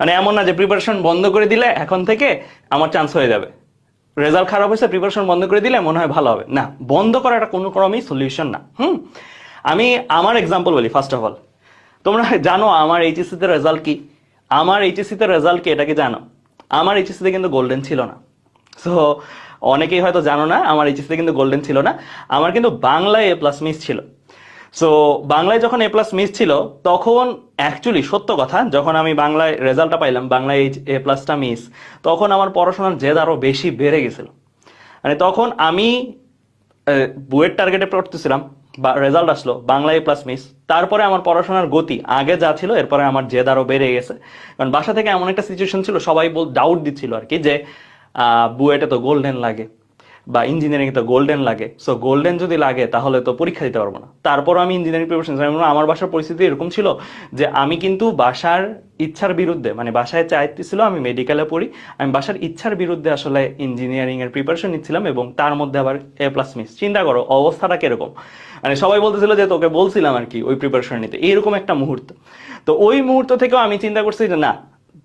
মানে এমন না যে প্রিপারেশন বন্ধ করে দিলে এখন থেকে আমার চান্স হয়ে যাবে, রেজাল্ট খারাপ হয়েছে প্রিপারেশন বন্ধ করে দিলে মনে হয় ভালো হবে, না, বন্ধ করাটা কোনো ক্রমেই সলিউশন না। আমি আমার এক্সাম্পল বলি। ফার্স্ট অফ অল, তোমরা জানো আমার এইচএসসি তে রেজাল্ট কি? আমার এইচএসসি তে রেজাল্ট কি এটা কি জানো? আমার এইচএসসি তে কিন্তু গোল্ডেন ছিল না। সো অনেকেই হয়তো জানো না, আমার এইচএসসি তে কিন্তু গোল্ডেন ছিল না। আমার কিন্তু বাংলায় এ প্লাস মিস ছিল। সো বাংলায় যখন এ প্লাস মিস ছিল, তখন অ্যাকচুয়ালি সত্য কথা, যখন আমি বাংলায় রেজাল্টটা পাইলাম, বাংলায় এ প্লাসটা মিস, তখন আমার পড়াশোনার জেদ আরো বেশি বেড়ে গেছিল। মানে তখন আমি বুয়েট টার্গেটে পড়তেছিলাম, বা রেজাল্ট আসলো বাংলায় প্লাস মিস, তারপরে আমার পড়াশোনার গতি আগে যা ছিল এরপরে আমার জেদ আরো বেড়ে গেছে। কারণ বাসা থেকে এমন একটা সিচুয়েশন ছিল, সবাই ডাউট দিচ্ছিল আর কি, যে বুয়েটে তো গোল্ডেন লাগে বা ইঞ্জিনিয়ারিং তো গোল্ডেন লাগে, সো গোল্ডেন যদি লাগে তাহলে তো পরীক্ষা দিতে পারবো না। তারপর আমি ইঞ্জিনিয়ারিং প্রিপারেশন, আমার বাসার পরিস্থিতি এরকম ছিল যে আমি কিন্তু বাসার ইচ্ছার বিরুদ্ধে, মানে বাসায় চাইতেছিল আমি মেডিকেলে পড়ি, আমি বাসার ইচ্ছার বিরুদ্ধে আসলে ইঞ্জিনিয়ারিং এর প্রিপারেশন নিচ্ছিলাম, এবং তার মধ্যে আবার এ প্লাস মিস। চিন্তা করো অবস্থাটা কিরকম। মানে সবাই বলতেছিল যে তোকে বলছিলাম আর কি ওই প্রিপারেশন নিতে, এইরকম একটা মুহূর্ত। তো ওই মুহূর্ত থেকেও আমি চিন্তা করছি যে না,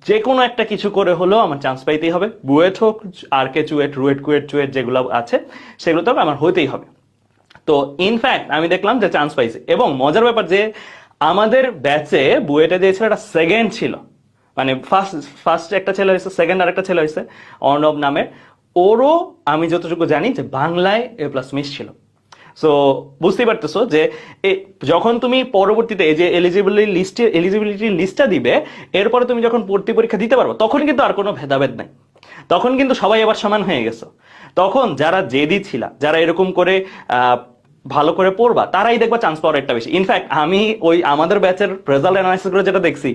যে কোনো একটা কিছু করে হলেও আমার চান্স পাইতেই হবে, বুয়েট হোক, আর কে চুয়েট, রুয়েট, কুয়েট, চুয়েট যেগুলো আছে সেগুলো তো আমার হইতেই হবে। তো ইনফ্যাক্ট আমি দেখলাম যে চান্স পাইছে, এবং মজার ব্যাপার যে আমাদের ব্যাচে বুয়েটে যে ছেলেটা সেকেন্ড ছিল, মানে ফার্স্ট একটা ছেলে হয়েছে, সেকেন্ড আর একটা ছেলে হয়েছে অর্ণব নামের, ওরও আমি যতটুকু জানি যে বাংলায় এ প্লাস মিস ছিল। সো বুঝতেই পারতেছো যে যখন তুমি পরবর্তীতে এই যে এলিজিবিলিটি লিস্টটা দিবে, এরপরে তুমি যখন ভর্তি পরীক্ষা দিতে পারবো, তখন কিন্তু আর কোনো ভেদাভেদ নাই, তখন কিন্তু সবাই আবার সমান হয়ে গেছে। তখন যারা জেদি ছিল, যারা এরকম করে ভালো করে পড়বা, তারাই দেখবা চান্স পাওয়ার একটা বেশি। ইনফ্যাক্ট আমি ওই আমাদের ব্যাচের রেজাল্ট অ্যানালাইসিস করে যেটা দেখছি,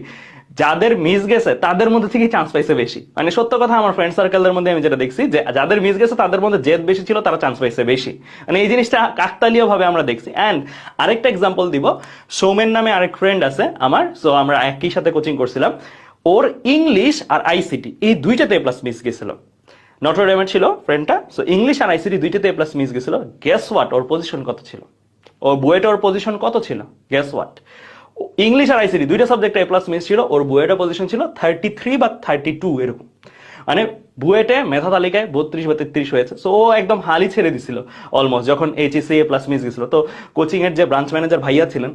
যাদের মিস গেছে তাদের মধ্যে থেকেই চান্স পাইছে বেশি। মানে সত্য কথা, আমার ফ্রেন্ড সার্কেলের মধ্যে আমি যেটা দেখছি যে যাদের মিস গেছে তাদের মধ্যে জেদ বেশি ছিল, তারা চান্স পাইছে বেশি। মানে এই জিনিসটা কাকতালীয় ভাবে আমরা দেখছি। অ্যান্ড আরেকটা এক্সাম্পল দিব, সৌমেন নামে আরেক ফ্রেন্ড আছে আমার, সো আমরা একই সাথে কোচিং করছিলাম, ওর ইংলিশ আর আইসিটি এই দুইটাতে এ প্লাস মিস গেছিল। নটরডেমের ছিল ফ্রেন্ডটা, সো ইংলিশ আর আইসিটি দুইটাতে এ প্লাস মিস গেছিল। গেস হোয়াট, ওর পজিশন কত ছিল? ওর বুয়েটে ওর পজিশন কত ছিল? গেস হোয়াট, ইংলিশ আর আইসিটি দুইটা সাবজেক্টে এ প্লাস মিস ছিল, ওর বুয়েটের পজিশন ছিল 33 বা 32 এরকম। মানে বুয়েটে মেধা তালিকায় 32 বা 33 হয়েছে। সো ও একদম হালই ছেড়ে দিছিল অলমোস্ট, যখন এইচএসসি এ প্লাস মিস গেছিল। তো কোচিং এর যে ব্রাঞ্চ ম্যানেজার ভাইয়া ছিলেন,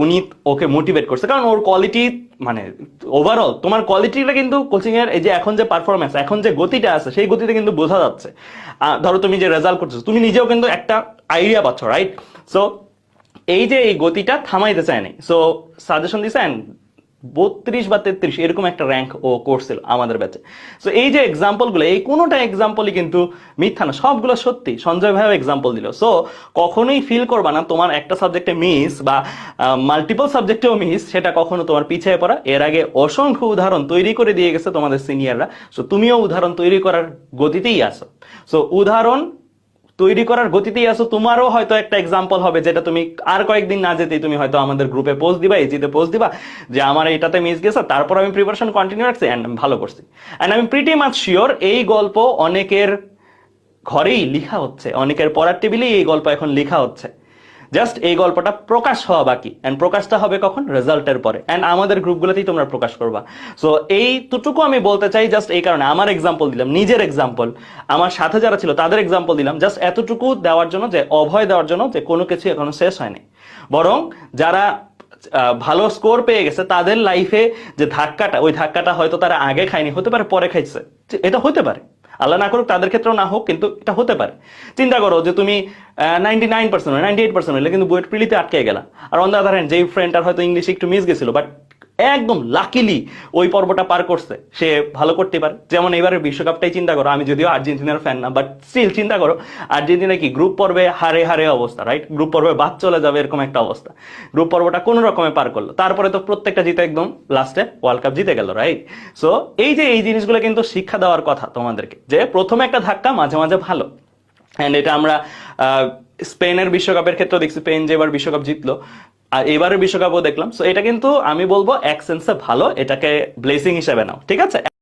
উনি ওকে মোটিভেট করছে, কারণ ওর কোয়ালিটি, মানে ওভারঅল তোমার কোয়ালিটিটা কিন্তু কোচিং এর এই যে এখন যে পারফরমেন্স, এখন যে গতিটা আছে, সেই গতিতে কিন্তু বোঝা যাচ্ছে। ধরো তুমি যে রেজাল্ট করছো, তুমি নিজেও কিন্তু একটা আইডিয়া পাচ্ছ, রাইট? সো এই যে এই গতিটা থামাইতে চায় নাই, সো সাজেশন দিছেন 32 বা 33 এরকম একটা র্যাঙ্ক ও করছিল আমাদের ব্যাচে। সো এই যে এক্সাম্পল গুলো, এই কোনোটা এক্সাম্পলই কিন্তু মিথ্যা না, সবগুলো সত্যি। সঞ্জয় ভাইও এক্সাম্পল দিল। সো কখনোই ফিল করবা না তোমার একটা সাবজেক্টে মিস বা মাল্টিপল সাবজেক্টেও মিস, সেটা কখনো তোমার পিছিয়ে পড়া। এর আগে অসংখ্য উদাহরণ তৈরি করে দিয়ে গেছে তোমাদের সিনিয়ররা, সো তুমিও উদাহরণ তৈরি করার গতিতেই আসো। সো উদাহরণ তৈরি করার গতিতেই আসো। তোমারও হয়তো একটা এক্সাম্পল হবে, যেটা তুমি আর কয়েকদিন না যেতেই তুমি হয়তো আমাদের গ্রুপে পোস্ট দিবা, এজিতে পোস্ট দিবা যে আমার এটাতে মিস গেছে, তারপর আমি প্রিপারেশন কন্টিনিউ রাখছি এন্ড ভালো করছি। এন্ড আমি প্রিটি মাচ শিওর এই গল্প অনেকের ঘরেই লেখা হচ্ছে, অনেকের পড়ার টেবিলেই এই গল্প এখন লেখা হচ্ছে। জাস্ট এই গল্পটা প্রকাশ হওয়া বাকি, এন্ড প্রকাশটা হবে কখন? রেজাল্টের পরে, এন্ড আমাদের গ্রুপগুলোতেই তোমরা প্রকাশ করবা। সো এইটুকু আমি বলতে চাই, জাস্ট এই কারণে আমার এক্সাম্পল দিলাম, নিজের এক্সাম্পল, আমার সাথে যারা ছিল তাদের এক্সাম্পল দিলাম, জাস্ট এতটুকু দেওয়ার জন্য, যে অভয় দেওয়ার জন্য যে কোনো কিছু এখনো শেষ হয়নি। বরং যারা ভালো স্কোর পেয়ে গেছে তাদের লাইফে যে ধাক্কাটা, ওই ধাক্কাটা হয়তো তারা আগে খায়নি, হতে পারে পরে খাইছে, এটা হতে পারে, আল্লাহ না করুক তাদের ক্ষেত্রেও না হোক, কিন্তু এটা হতে পারে। চিন্তা করো যে তুমি 99% 98% হলে কিন্তু বুয়েট প্রিলিতে আটকে গেলা, আর অন দ্য আদার হ্যান্ড যেই ফ্রেন্ডটার হয়তো ইংলিশ একটু মিস গেছিল, বাট একদম লাকিলি ওই পর্বটা পার করছে, সে ভালো করতে পারে। যেমন এবারের বিশ্বকাপটাই চিন্তা করো, আমি যদিও আর্জেন্টিনার ফ্যান না, বাট স্টিল চিন্তা করো, আর্জেন্টিনা কি গ্রুপ পর্বে হারে হারে অবস্থা, রাইট? গ্রুপ পর্বে বাদ চলে যাবে এরকম একটা অবস্থা, গ্রুপ পর্বটা কোনো রকমে পার করলো, তারপরে তো প্রত্যেকটা জিতে একদম লাস্টে ওয়ার্ল্ড কাপ জিতে গেল, রাইট? সো এই যে এই জিনিসগুলো কিন্তু শিক্ষা দেওয়ার কথা তোমাদেরকে, যে প্রথমে একটা ধাক্কা মাঝে মাঝে ভালো। এন্ড এটা আমরা স্পেনের বিশ্বকাপের ক্ষেত্রে দেখছি, স্পেন যে এবার বিশ্বকাপ জিতলো, আর এবারের বিশ্বকাপও দেখলাম। সো এটা কিন্তু আমি বলবো এক সেন্সে ভালো, এটাকে ব্লেসিং হিসেবে নাও, ঠিক আছে?